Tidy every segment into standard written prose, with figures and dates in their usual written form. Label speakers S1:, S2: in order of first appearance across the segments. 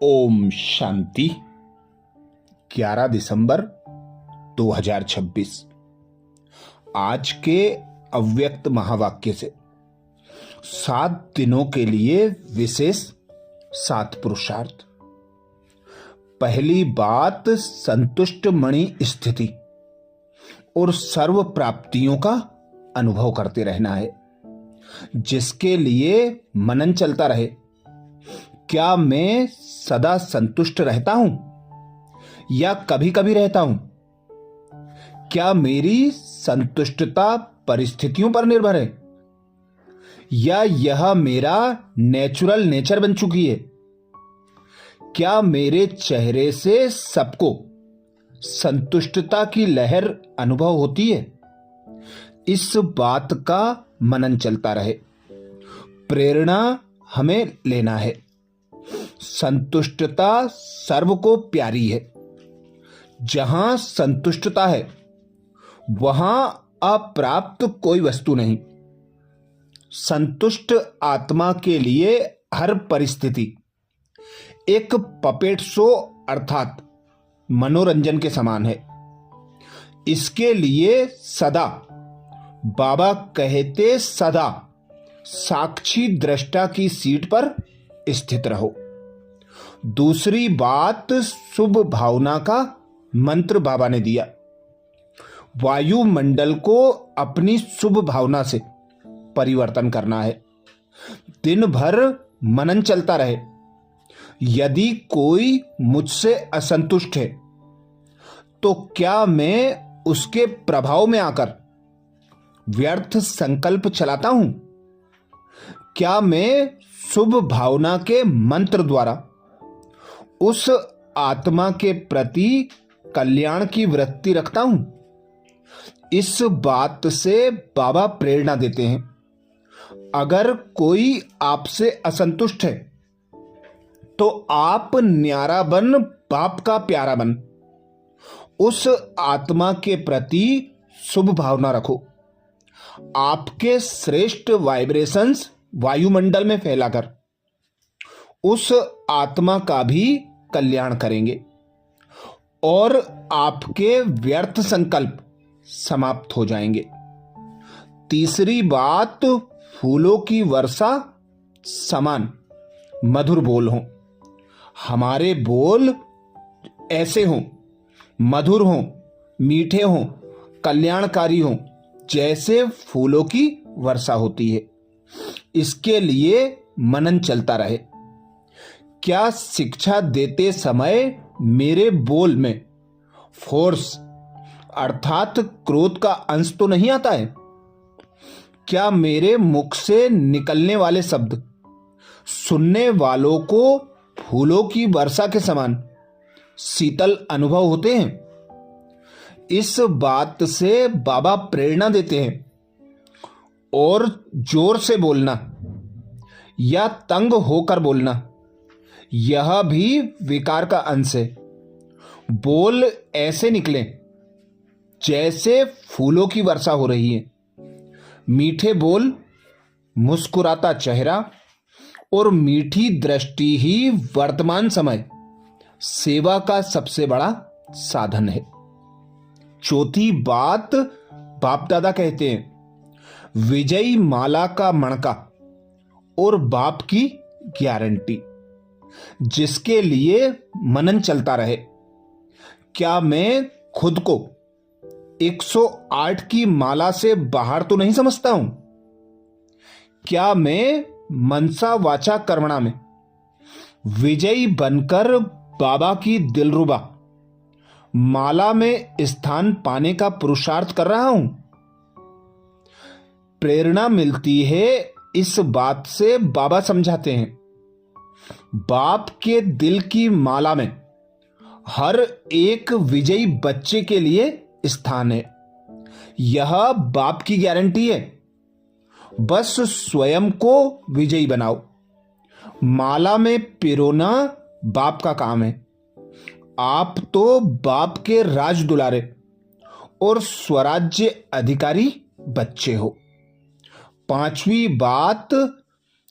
S1: ओम शांति। 11 दिसंबर 2026। आज के अव्यक्त महावाक्य से 7 दिनों के लिए विशेष 7 पुरुषार्थ। पहली बात, संतुष्ट मणि स्थिति और सर्व प्राप्तियों का अनुभव करते रहना है, जिसके लिए मनन चलता रहे। क्या मैं सदा संतुष्ट रहता हूं या कभी कभी रहता हूं? क्या मेरी संतुष्टता परिस्थितियों पर निर्भर है या यह मेरा नेचुरल नेचर बन चुकी है? क्या मेरे चेहरे से सबको संतुष्टता की लहर अनुभव होती है? इस बात का मनन चलता रहे। प्रेरणा हमें लेना है। संतुष्टता सर्व को प्यारी है। जहां संतुष्टता है वहां अप्राप्त कोई वस्तु नहीं। संतुष्ट आत्मा के लिए हर परिस्थिति एक पपेट शो अर्थात मनोरंजन के समान है। इसके लिए सदा बाबा कहते, सदा साक्षी दृष्टा की सीट पर स्थित रहो। दूसरी बात, शुभ भावना का मंत्र बाबा ने दिया। वायुमंडल को अपनी शुभ भावना से परिवर्तन करना है। दिन भर मनन चलता रहे। यदि कोई मुझसे असंतुष्ट है तो क्या मैं उसके प्रभाव में आकर व्यर्थ संकल्प चलाता हूं? क्या मैं शुभ भावना के मंत्र द्वारा उस आत्मा के प्रति कल्याण की वृत्ति रखता हूं? इस बात से बाबा प्रेरणा देते हैं। अगर कोई आपसे असंतुष्ट है तो आप न्यारा बन, बाप का प्यारा बन। उस आत्मा के प्रति शुभ भावना रखो। आपके श्रेष्ठ वाइब्रेशंस वायुमंडल में फैलाकर उस आत्मा का भी कल्याण करेंगे और आपके व्यर्थ संकल्प समाप्त हो जाएंगे। तीसरी बात, फूलों की वर्षा समान मधुर बोल हों। हमारे बोल ऐसे हों, मधुर हों, मीठे हों, कल्याणकारी हों, जैसे फूलों की वर्षा होती है। इसके लिए मनन चलता रहे। क्या शिक्षा देते समय मेरे बोल में फोर्स अर्थात क्रोध का अंश तो नहीं आता है? क्या मेरे मुख से निकलने वाले शब्द सुनने वालों को फूलों की वर्षा के समान शीतल अनुभव होते हैं? इस बात से बाबा प्रेरणा देते हैं। और जोर से बोलना या तंग होकर बोलना यह भी विकार का अंश है। बोल ऐसे निकले जैसे फूलों की वर्षा हो रही है। मीठे बोल, मुस्कुराता चेहरा और मीठी दृष्टि ही वर्तमान समय सेवा का सबसे बड़ा साधन है। चौथी बात, बाप दादा कहते हैं, विजयी माला का मणका और बाप की गारंटी, जिसके लिए मनन चलता रहे। क्या मैं खुद को 108 की माला से बाहर तो नहीं समझता हूं? क्या मैं मनसा वाचा कर्मणा में विजयी बनकर बाबा की दिलरुबा माला में स्थान पाने का पुरुषार्थ कर रहा हूं? प्रेरणा मिलती है। इस बात से बाबा समझाते हैं, बाप के दिल की माला में हर एक विजयी बच्चे के लिए स्थान है। यह बाप की गारंटी है। बस स्वयं को विजयी बनाओ। माला में पिरोना बाप का काम है। आप तो बाप के राज दुलारे और स्वराज्य अधिकारी बच्चे हो। पांचवी बात,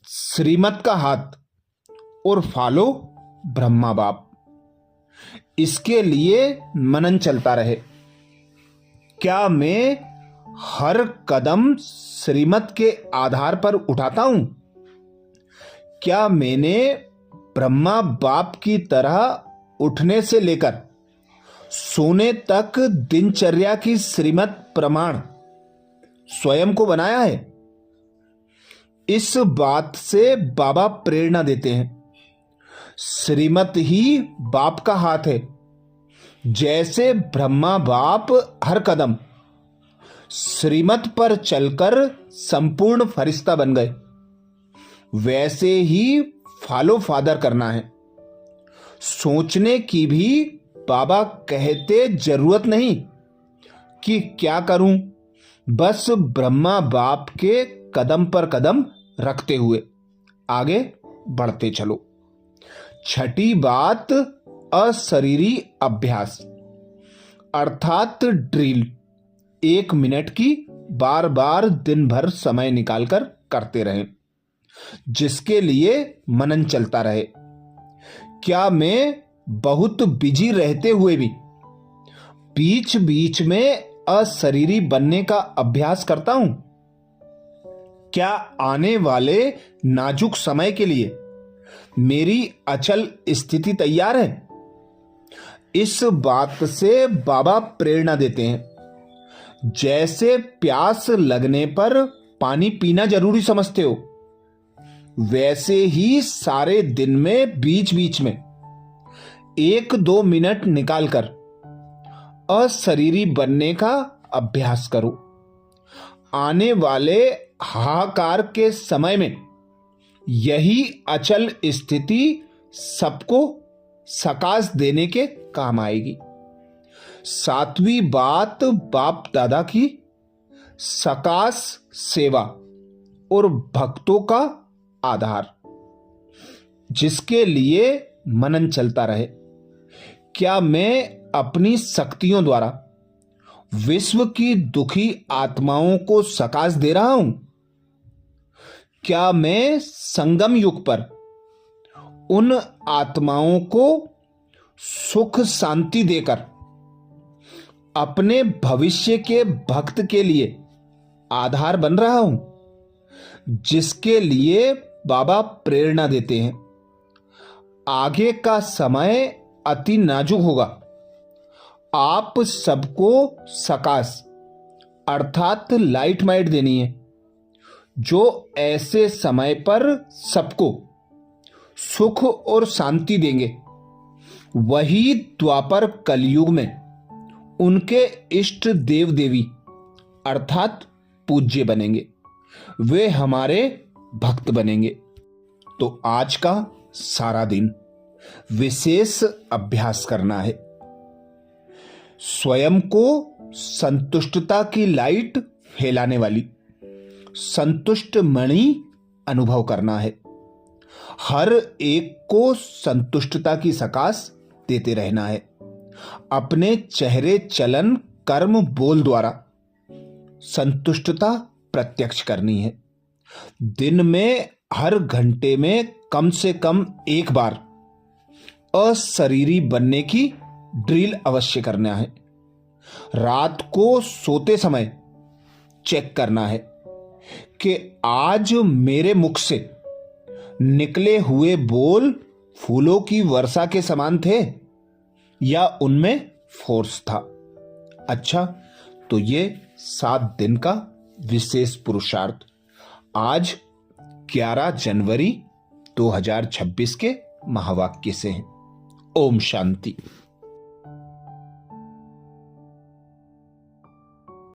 S1: श्रीमत का हाथ और फॉलो ब्रह्मा बाप। इसके लिए मनन चलता रहे। क्या मैं हर कदम श्रीमत के आधार पर उठाता हूं? क्या मैंने ब्रह्मा बाप की तरह उठने से लेकर सोने तक दिनचर्या की श्रीमत प्रमाण स्वयं को बनाया है? इस बात से बाबा प्रेरणा देते हैं। श्रीमत ही बाप का हाथ है। जैसे ब्रह्मा बाप हर कदम श्रीमत पर चलकर संपूर्ण फरिश्ता बन गए, वैसे ही फॉलो फादर करना है। सोचने की भी बाबा कहते जरूरत नहीं कि क्या करूं, बस ब्रह्मा बाप के कदम पर कदम रखते हुए आगे बढ़ते चलो। छठी बात, अशरीरी अभ्यास अर्थात ड्रिल। 1 मिनट की बार बार दिन भर समय निकालकर करते रहें, जिसके लिए मनन चलता रहे। क्या मैं बहुत बिजी रहते हुए भी बीच बीच में अशरीरी बनने का अभ्यास करता हूं? क्या आने वाले नाजुक समय के लिए मेरी अचल स्थिति तैयार है? इस बात से बाबा प्रेरणा देते हैं। जैसे प्यास लगने पर पानी पीना जरूरी समझते हो, वैसे ही सारे दिन में बीच बीच में 1-2 मिनट निकालकर अशरीरी बनने का अभ्यास करो। आने वाले हाहाकार के समय में यही अचल स्थिति सबको सकाश देने के काम आएगी। 7वीं बात, बाप दादा की सकाश सेवा और भक्तों का आधार, जिसके लिए मनन चलता रहे। क्या मैं अपनी शक्तियों द्वारा विश्व की दुखी आत्माओं को सकाश दे रहा हूं? क्या मैं संगम युग पर उन आत्माओं को सुख शांति देकर अपने भविष्य के भक्त के लिए आधार बन रहा हूं? जिसके लिए बाबा प्रेरणा देते हैं। आगे का समय अति नाजुक होगा। आप सबको सकाश अर्थात लाइट माइट देनी है, जो ऐसे समय पर सबको सुख और शांति देंगे। वही द्वापर कलयुग में उनके इष्ट देव देवी अर्थात पूज्य बनेंगे। वे हमारे भक्त बनेंगे। तो आज का सारा दिन विशेष अभ्यास करना है। स्वयं को संतुष्टता की लाइट फैलाने वाली संतुष्ट मणि अनुभव करना है। हर एक को संतुष्टता की सकाश देते रहना है। अपने चेहरे, चलन, कर्म, बोल द्वारा संतुष्टता प्रत्यक्ष करनी है। दिन में हर घंटे में कम से कम 1 बार अशरीरी बनने की ड्रिल अवश्य करना है। रात को सोते समय चेक करना है कि आज मेरे मुख से निकले हुए बोल फूलों की वर्षा के समान थे या उनमें फोर्स था। अच्छा, तो ये 7 दिन का विशेष पुरुषार्थ आज 11 जनवरी 2026 के महावाक्य से है। ओम शांति।